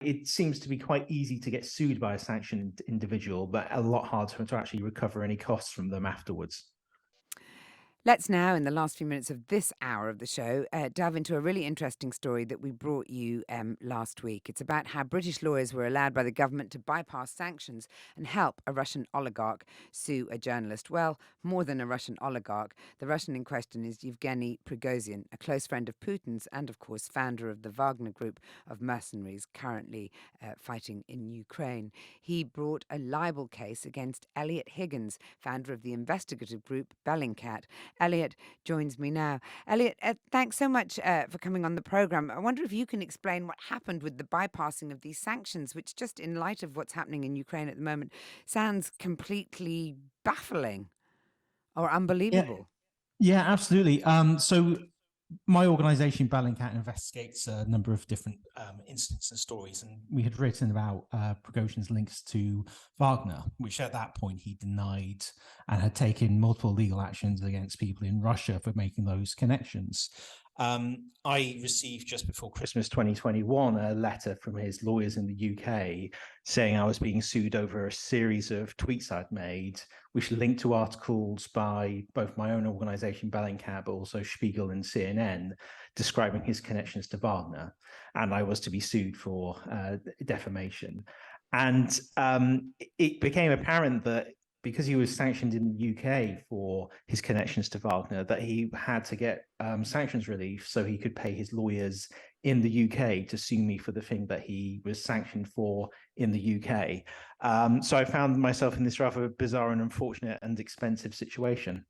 It seems to be quite easy to get sued by a sanctioned individual, but a lot harder to actually recover any costs from them afterwards. Let's now, in the last few minutes of this hour of the show, delve into a really interesting story that we brought you last week. It's about how British lawyers were allowed by the government to bypass sanctions and help a Russian oligarch sue a journalist. Well, more than a Russian oligarch. The Russian in question is Yevgeny Prigozhin, a close friend of Putin's and, of course, founder of the Wagner group of mercenaries currently fighting in Ukraine. He brought a libel case against Eliot Higgins, founder of the investigative group Bellingcat. Eliot joins me now. Eliot, thanks so much for coming on the programme. I wonder if you can explain what happened with the bypassing of these sanctions, which just in light of what's happening in Ukraine at the moment, sounds completely baffling or Yeah, unbelievable. yeah, absolutely. So my organization, Bellingcat, investigates a number of different incidents and stories, and we had written about Prigozhin's links to Wagner, which at that point he denied and had taken multiple legal actions against people in Russia for making those connections. I received just before Christmas 2021 a letter from his lawyers in the UK saying I was being sued over a series of tweets I'd made, which linked to articles by both my own organization, Bellingcat, but also Spiegel and CNN, describing his connections to Wagner. And I was to be sued for defamation. And it became apparent that because he was sanctioned in the UK for his connections to Wagner, that he had to get sanctions relief so he could pay his lawyers in the UK to sue me for the thing that he was sanctioned for in the UK. So I found myself in this rather bizarre and unfortunate and expensive situation.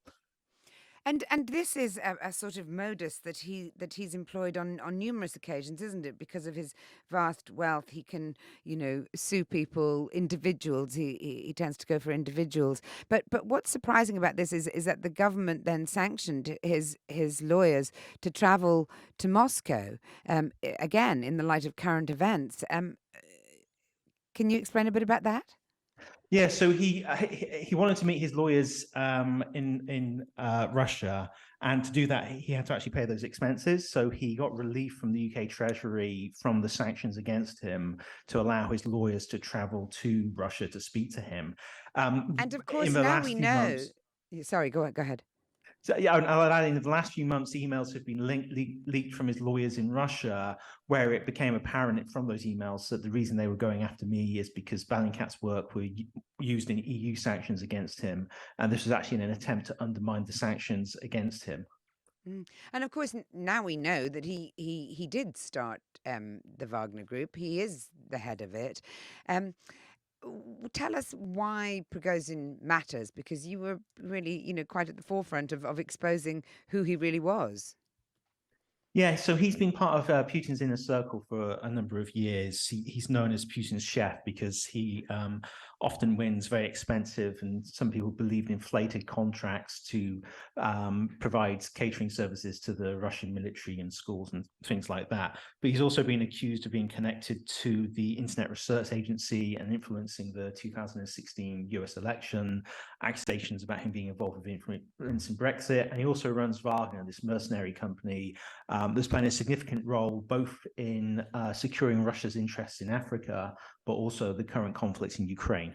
And this is a sort of modus that he's employed on numerous occasions, isn't it? Because of his vast wealth, he can sue people, individuals. He tends to go for individuals. But what's surprising about this is that the government then sanctioned his lawyers to travel to Moscow, again in the light of current events. Can you explain a bit about that? Yeah, so he wanted to meet his lawyers in Russia, and to do that, he had to actually pay those expenses. So he got relief from the UK Treasury from the sanctions against him to allow his lawyers to travel to Russia to speak to him. And of In course, the now last we few know. months, Sorry, go ahead. so yeah, I'll add in the last few months, emails have been leaked from his lawyers in Russia, where it became apparent from those emails that the reason they were going after me is because Bellingcat's work were used in EU sanctions against him, and this was actually in an attempt to undermine the sanctions against him. And of course, now we know that he did start the Wagner Group. He is the head of it. Um, Tell us why Prigozhin matters, because you were really, quite at the forefront of exposing who he really was. Yeah, so he's been part of Putin's inner circle for a number of years. He's known as Putin's chef because he often wins very expensive and some people believe inflated contracts to provide catering services to the Russian military and schools and things like that. But he's also been accused of being connected to the Internet Research Agency and influencing the 2016 US election, accusations about him being involved with influencing Brexit. And he also runs Wagner, this mercenary company that's playing a significant role both in securing Russia's interests in Africa, but also the current conflicts in Ukraine.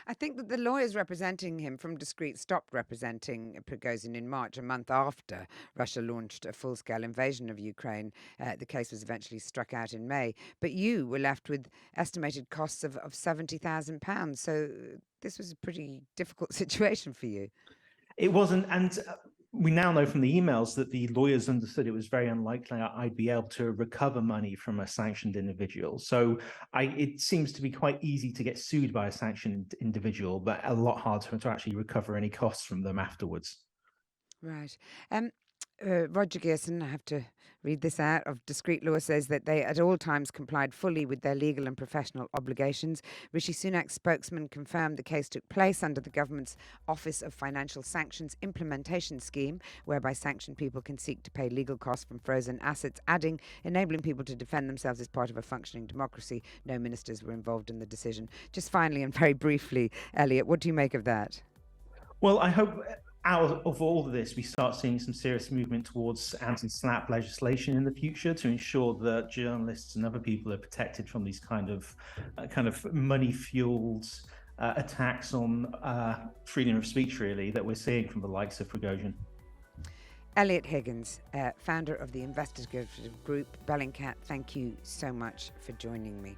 I think that the lawyers representing him from Discreet stopped representing Prigozhin in March, a month after Russia launched a full scale invasion of Ukraine. The case was eventually struck out in May. But you were left with estimated costs of £70,000. So this was a pretty difficult situation for you. It wasn't, and we now know from the emails that the lawyers understood it was very unlikely I'd be able to recover money from a sanctioned individual. So it seems to be quite easy to get sued by a sanctioned individual, but a lot harder to actually recover any costs from them afterwards. Right. Um, Roger Gearson, I have to read this out, of Discreet Law says that they at all times complied fully with their legal and professional obligations. Rishi Sunak's spokesman confirmed the case took place under the government's Office of Financial Sanctions implementation scheme, whereby sanctioned people can seek to pay legal costs from frozen assets, adding, enabling people to defend themselves as part of a functioning democracy. No ministers were involved in the decision. Just finally and very briefly, Elliot, what do you make of that? Well, I hope out of all of this, we start seeing some serious movement towards anti-SLAPP legislation in the future to ensure that journalists and other people are protected from these kind of money-fueled attacks on freedom of speech, really, that we're seeing from the likes of Prigozhin. Eliot Higgins, founder of the investigative group Bellingcat, thank you so much for joining me.